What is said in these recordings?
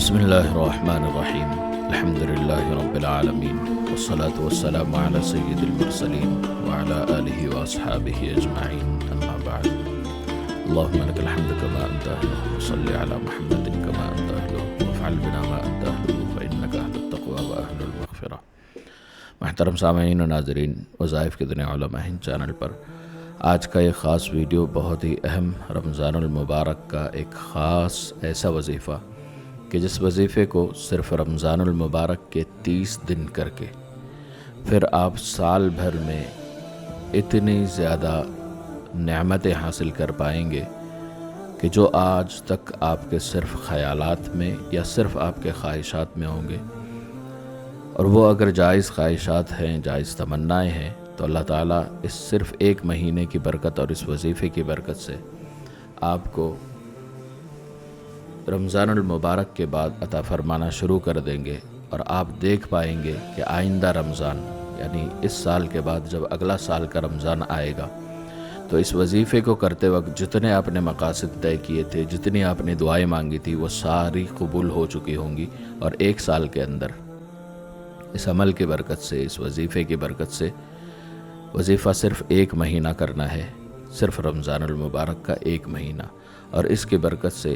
بسم اللہ الرحمن الرحیم الحمد للہ رب العالمین والصلاة والسلام علی سید المرسلین وعلی آلہ واصحابہ اجمعین اما بعد اللہم لک الحمد کما انت اہلہ وصلی علی محمد کما انت اہلہ وافعل بنا ما انت اہلہ فإنک اہل التقوی واہل المغفرہ۔ محترم سامعین و ناظرین، وظائف کے دنیا علماء ہند چینل پر آج کا یہ خاص ویڈیو بہت ہی اہم رمضان المبارک کا ایک خاص ایسا وظیفہ کہ جس وظیفے کو صرف رمضان المبارک کے 30 دن کر کے پھر آپ سال بھر میں اتنی زیادہ نعمتیں حاصل کر پائیں گے کہ جو آج تک آپ کے صرف خیالات میں یا صرف آپ کے خواہشات میں ہوں گے، اور وہ اگر جائز خواہشات ہیں، جائز تمنائیں ہیں، تو اللہ تعالیٰ اس صرف ایک مہینے کی برکت اور اس وظیفے کی برکت سے آپ کو رمضان المبارک کے بعد عطا فرمانا شروع کر دیں گے، اور آپ دیکھ پائیں گے کہ آئندہ رمضان یعنی اس سال کے بعد جب اگلا سال کا رمضان آئے گا تو اس وظیفے کو کرتے وقت جتنے آپ نے مقاصد طے کیے تھے، جتنی آپ نے دعائیں مانگی تھی، وہ ساری قبول ہو چکی ہوں گی، اور ایک سال کے اندر اس عمل کی برکت سے، اس وظیفے کی برکت سے، وظیفہ صرف ایک مہینہ کرنا ہے، صرف رمضان المبارک کا ایک مہینہ، اور اس کی برکت سے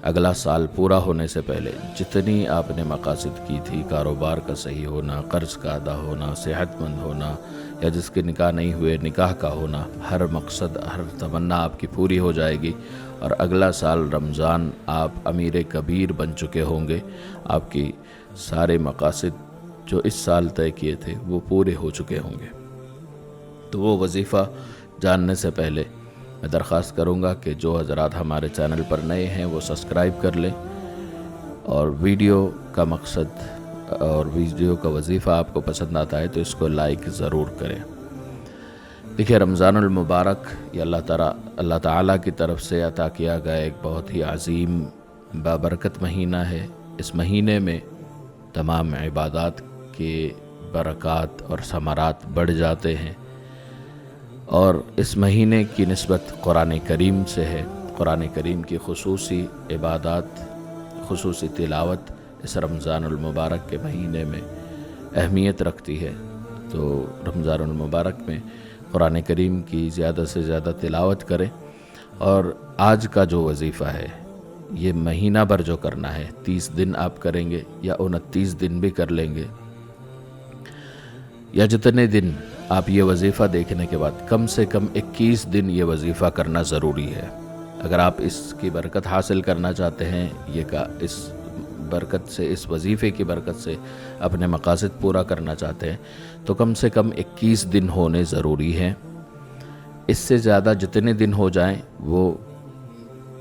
اگلا سال پورا ہونے سے پہلے جتنی آپ نے مقاصد کی تھی، کاروبار کا صحیح ہونا، قرض کا ادا ہونا، صحت مند ہونا، یا جس کے نکاح نہیں ہوئے نکاح کا ہونا، ہر مقصد، ہر تمنا آپ کی پوری ہو جائے گی، اور اگلا سال رمضان آپ امیر کبیر بن چکے ہوں گے، آپ کی سارے مقاصد جو اس سال طے کیے تھے وہ پورے ہو چکے ہوں گے۔ تو وہ وظیفہ جاننے سے پہلے میں درخواست کروں گا کہ جو حضرات ہمارے چینل پر نئے ہیں وہ سبسکرائب کر لیں، اور ویڈیو کا مقصد اور ویڈیو کا وظیفہ آپ کو پسند آتا ہے تو اس کو لائک ضرور کریں۔ دیکھیں، رمضان المبارک یہ اللہ تعالیٰ کی طرف سے عطا کیا گیا ایک بہت ہی عظیم بابرکت مہینہ ہے۔ اس مہینے میں تمام عبادات کے برکات اور ثمرات بڑھ جاتے ہیں، اور اس مہینے کی نسبت قرآن کریم سے ہے۔ قرآن کریم کی خصوصی عبادات، خصوصی تلاوت اس رمضان المبارک کے مہینے میں اہمیت رکھتی ہے۔ تو رمضان المبارک میں قرآن کریم کی زیادہ سے زیادہ تلاوت کریں، اور آج کا جو وظیفہ ہے یہ مہینہ بھر جو کرنا ہے، 30 دن آپ کریں گے یا 29 دن بھی کر لیں گے، یا جتنے دن آپ یہ وظیفہ دیکھنے کے بعد کم سے کم 21 دن یہ وظیفہ کرنا ضروری ہے۔ اگر آپ اس کی برکت حاصل کرنا چاہتے ہیں، اس برکت سے، اس وظیفے کی برکت سے اپنے مقاصد پورا کرنا چاہتے ہیں، تو کم سے کم 21 دن ہونے ضروری ہیں۔ اس سے زیادہ جتنے دن ہو جائیں وہ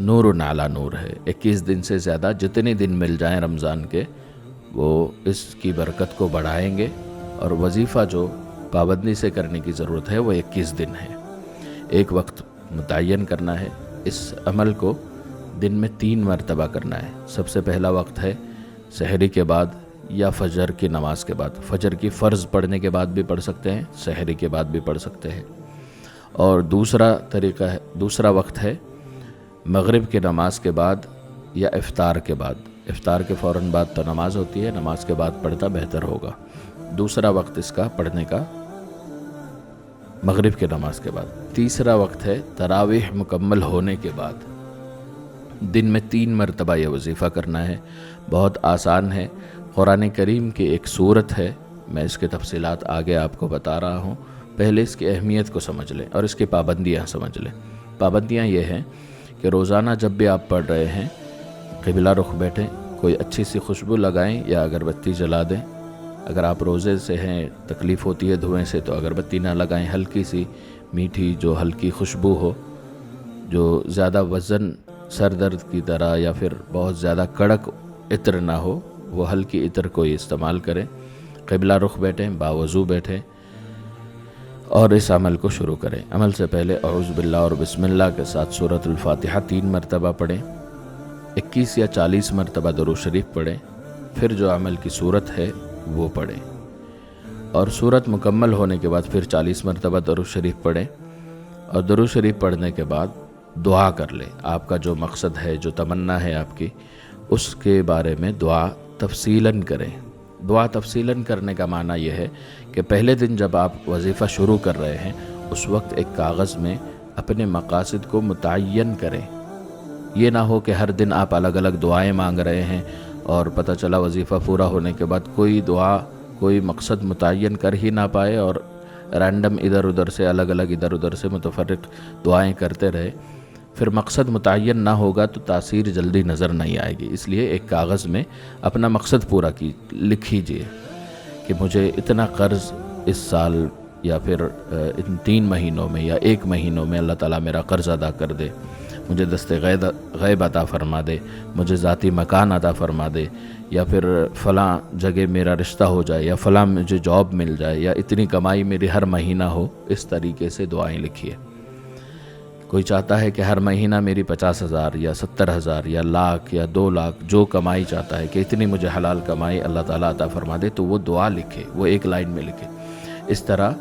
نور علی نور ہے۔ 21 دن سے زیادہ جتنے دن مل جائیں رمضان کے، وہ اس کی برکت کو بڑھائیں گے، اور وظیفہ جو پابندی سے کرنے کی ضرورت ہے وہ 21 دن ہے۔ ایک وقت متعین کرنا ہے، اس عمل کو دن میں 3 مرتبہ کرنا ہے۔ سب سے پہلا وقت ہے سحری کے بعد یا فجر کی نماز کے بعد۔ فجر کی فرض پڑھنے کے بعد بھی پڑھ سکتے ہیں، سحری کے بعد بھی پڑھ سکتے ہیں۔ اور دوسرا وقت ہے مغرب کی نماز کے بعد یا افطار کے بعد۔ افطار کے فوراً بعد تو نماز ہوتی ہے، نماز کے بعد پڑھنا بہتر ہوگا۔ دوسرا وقت اس کا پڑھنے کا مغرب کی نماز کے بعد۔ تیسرا وقت ہے تراویح مکمل ہونے کے بعد۔ دن میں 3 مرتبہ یہ وظیفہ کرنا ہے۔ بہت آسان ہے۔ قرآن کریم کی ایک سورت ہے، میں اس کی تفصیلات آگے آپ کو بتا رہا ہوں۔ پہلے اس کی اہمیت کو سمجھ لیں اور اس کی پابندیاں سمجھ لیں۔ پابندیاں یہ ہیں کہ روزانہ جب بھی آپ پڑھ رہے ہیں، قبلہ رخ بیٹھیں، کوئی اچھی سی خوشبو لگائیں یا اگربتی جلا دیں۔ اگر آپ روزے سے ہیں، تکلیف ہوتی ہے دھویں سے، تو اگربتی نہ لگائیں، ہلکی سی میٹھی جو ہلکی خوشبو ہو، جو زیادہ وزن سر درد کی طرح یا پھر بہت زیادہ کڑک عطر نہ ہو، وہ ہلکی عطر کو ہی استعمال کریں۔ قبلہ رخ بیٹھیں، باوضو بیٹھیں، اور اس عمل کو شروع کریں۔ عمل سے پہلے اعوذ باللہ اور بسم اللہ کے ساتھ سورۃ الفاتحہ 3 مرتبہ پڑھیں، 21 یا 40 مرتبہ درود شریف پڑھیں، پھر جو عمل کی صورت ہے وہ پڑھیں، اور صورت مکمل ہونے کے بعد پھر 40 مرتبہ درود شریف پڑھیں، اور درود شریف پڑھنے کے بعد دعا کر لیں۔ آپ کا جو مقصد ہے، جو تمنا ہے آپ کی، اس کے بارے میں دعا تفصیلاً کریں۔ دعا تفصیلاً کرنے کا معنی یہ ہے کہ پہلے دن جب آپ وظیفہ شروع کر رہے ہیں اس وقت ایک کاغذ میں اپنے مقاصد کو متعین کریں۔ یہ نہ ہو کہ ہر دن آپ الگ الگ دعائیں مانگ رہے ہیں اور پتہ چلا وظیفہ پورا ہونے کے بعد کوئی دعا کوئی مقصد متعین کر ہی نہ پائے اور رینڈم ادھر ادھر سے الگ ادھر سے متفرق دعائیں کرتے رہے۔ پھر مقصد متعین نہ ہوگا تو تاثیر جلدی نظر نہیں آئے گی۔ اس لیے ایک کاغذ میں اپنا مقصد پورا لکھیجئے کہ مجھے اتنا قرض اس سال یا پھر ان 3 مہینوں میں یا 1 مہینوں میں اللہ تعالیٰ میرا قرض ادا کر دے، مجھے دست غیب عطا فرما دے، مجھے ذاتی مکان عطا فرما دے، یا پھر فلاں جگہ میرا رشتہ ہو جائے، یا فلاں مجھے جاب مل جائے، یا اتنی کمائی میری ہر مہینہ ہو۔ اس طریقے سے دعائیں لکھیے۔ کوئی چاہتا ہے کہ ہر مہینہ میری 50,000 یا 70,000 یا لاکھ یا 2 لاکھ جو کمائی چاہتا ہے کہ اتنی مجھے حلال کمائی اللہ تعالیٰ عطا فرما دے، تو وہ دعا لکھے، وہ ایک لائن میں لکھے۔ اس طرح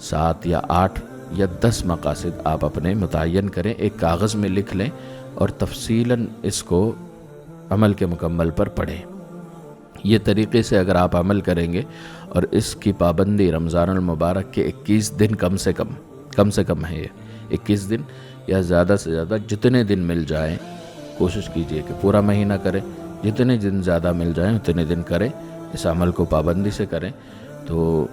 7 یا 8 یا 10 مقاصد آپ اپنے متعین کریں، ایک کاغذ میں لکھ لیں اور تفصیلاً اس کو عمل کے مکمل پر پڑھیں۔ یہ طریقے سے اگر آپ عمل کریں گے اور اس کی پابندی رمضان المبارک کے 21 دن کم سے کم ہے، یہ 21 دن یا زیادہ سے زیادہ جتنے دن مل جائیں کوشش کیجئے کہ پورا مہینہ کریں، جتنے دن زیادہ مل جائیں اتنے دن کریں، اس عمل کو پابندی سے کریں، تو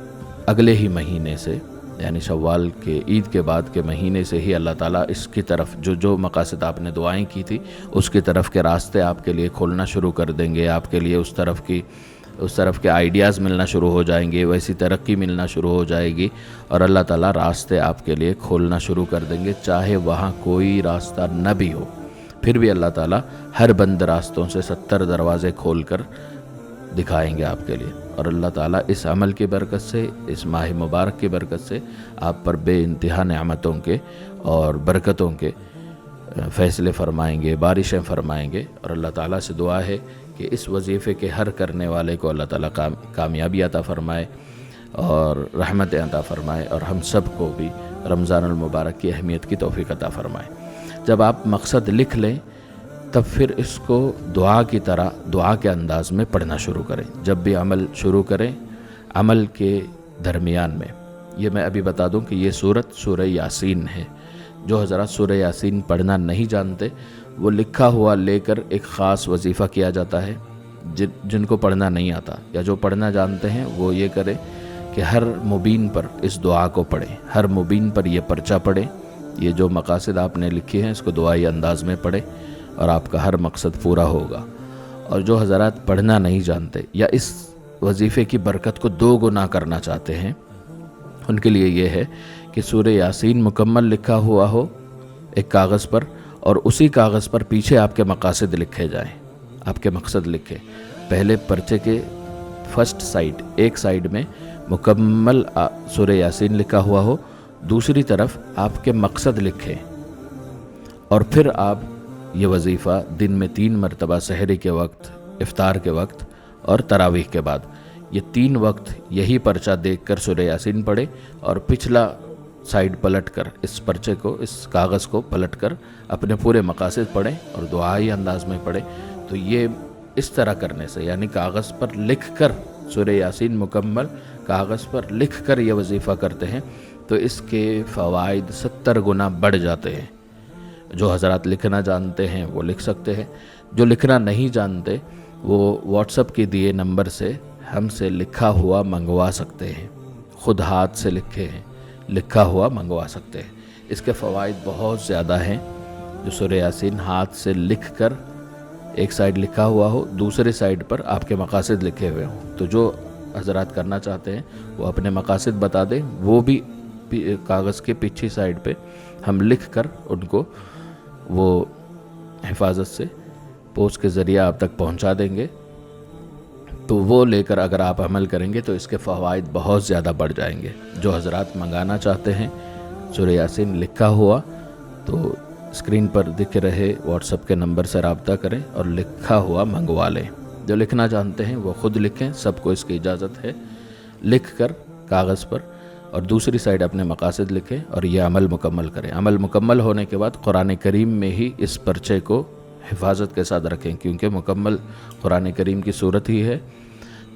اگلے ہی مہینے سے یعنی شوال کے عید کے بعد کے مہینے سے ہی اللہ تعالیٰ اس کی طرف جو مقاصد آپ نے دعائیں کی تھی اس کی طرف کے راستے آپ کے لیے کھولنا شروع کر دیں گے، آپ کے لیے اس طرف کے آئیڈیاز ملنا شروع ہو جائیں گے، ویسی ترقی ملنا شروع ہو جائے گی، اور اللہ تعالیٰ راستے آپ کے لیے کھولنا شروع کر دیں گے، چاہے وہاں کوئی راستہ نہ بھی ہو، پھر بھی اللہ تعالیٰ ہر بند راستوں سے 70 دروازے کھول کر دکھائیں گے آپ کے لیے، اور اللہ تعالیٰ اس عمل کی برکت سے، اس ماہ مبارک کی برکت سے آپ پر بے انتہا نعمتوں کے اور برکتوں کے فیصلے فرمائیں گے، بارشیں فرمائیں گے، اور اللہ تعالیٰ سے دعا ہے کہ اس وظیفے کے ہر کرنے والے کو اللہ تعالیٰ کامیابی عطا فرمائے اور رحمت عطا فرمائے، اور ہم سب کو بھی رمضان المبارک کی اہمیت کی توفیق عطا فرمائے۔ جب آپ مقصد لکھ لیں تب پھر اس کو دعا کی طرح دعا کے انداز میں پڑھنا شروع کریں۔ جب بھی عمل شروع کریں، عمل کے درمیان میں، یہ میں ابھی بتا دوں کہ یہ سورہ یاسین ہے۔ جو حضرات سورہ یاسین پڑھنا نہیں جانتے وہ لکھا ہوا لے کر ایک خاص وظیفہ کیا جاتا ہے۔ جن کو پڑھنا نہیں آتا یا جو پڑھنا جانتے ہیں وہ یہ کریں کہ ہر مبین پر اس دعا کو پڑھیں، ہر مبین پر یہ پرچہ پڑھیں، یہ جو مقاصد آپ نے لکھی ہیں اس کو دعائی انداز میں پڑھیں اور آپ کا ہر مقصد پورا ہوگا۔ اور جو حضرات پڑھنا نہیں جانتے یا اس وظیفے کی برکت کو 2 گنا کرنا چاہتے ہیں، ان کے لیے یہ ہے کہ سورہ یاسین مکمل لکھا ہوا ہو ایک کاغذ پر، اور اسی کاغذ پر پیچھے آپ کے مقاصد لکھے جائیں، آپ کے مقصد لکھے۔ پہلے پرچے کے فرسٹ سائڈ، ایک سائڈ میں مکمل سورہ یاسین لکھا ہوا ہو، دوسری طرف آپ کے مقصد لکھیں، اور پھر آپ یہ وظیفہ دن میں 3 مرتبہ سحری کے وقت، افطار کے وقت اور تراویح کے بعد، یہ 3 وقت یہی پرچہ دیکھ کر سورہ یاسین پڑھیں، اور پچھلا سائڈ پلٹ کر اس پرچے کو، اس کاغذ کو پلٹ کر اپنے پورے مقاصد پڑھیں اور دعائی انداز میں پڑھیں۔ تو یہ اس طرح کرنے سے، یعنی کاغذ پر لکھ کر سورہ یاسین مکمل کاغذ پر لکھ کر یہ وظیفہ کرتے ہیں تو اس کے فوائد 70 گنا بڑھ جاتے ہیں۔ جو حضرات لکھنا جانتے ہیں وہ لکھ سکتے ہیں، جو لکھنا نہیں جانتے وہ واٹس ایپ کے دیے نمبر سے ہم سے لکھا ہوا منگوا سکتے ہیں، خود ہاتھ سے لکھا ہوا منگوا سکتے ہیں۔ اس کے فوائد بہت زیادہ ہیں۔ جو سورہ یاسین ہاتھ سے لکھ کر ایک سائڈ لکھا ہوا ہو، دوسرے سائڈ پر آپ کے مقاصد لکھے ہوئے ہوں، تو جو حضرات کرنا چاہتے ہیں وہ اپنے مقاصد بتا دیں، وہ بھی کاغذ کے پیچھے سائڈ پہ ہم لکھ کر ان کو وہ حفاظت سے پوسٹ کے ذریعے آپ تک پہنچا دیں گے، تو وہ لے کر اگر آپ عمل کریں گے تو اس کے فوائد بہت زیادہ بڑھ جائیں گے۔ جو حضرات منگانا چاہتے ہیں سورہ یاسین لکھا ہوا، تو اسکرین پر دکھ رہے واٹس ایپ کے نمبر سے رابطہ کریں اور لکھا ہوا منگوا لیں۔ جو لکھنا جانتے ہیں وہ خود لکھیں، سب کو اس کی اجازت ہے، لکھ کر کاغذ پر، اور دوسری سائڈ اپنے مقاصد لکھیں اور یہ عمل مکمل کریں۔ عمل مکمل ہونے کے بعد قرآن کریم میں ہی اس پرچے کو حفاظت کے ساتھ رکھیں، کیونکہ مکمل قرآن کریم کی صورت ہی ہے،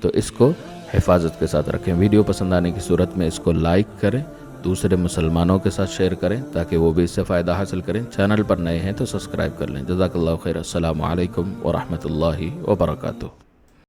تو اس کو حفاظت کے ساتھ رکھیں۔ ویڈیو پسند آنے کی صورت میں اس کو لائک کریں، دوسرے مسلمانوں کے ساتھ شیئر کریں تاکہ وہ بھی اس سے فائدہ حاصل کریں۔ چینل پر نئے ہیں تو سبسکرائب کر لیں۔ جزاک اللہ خیر۔ السلام علیکم ورحمۃ اللہ وبرکاتہ۔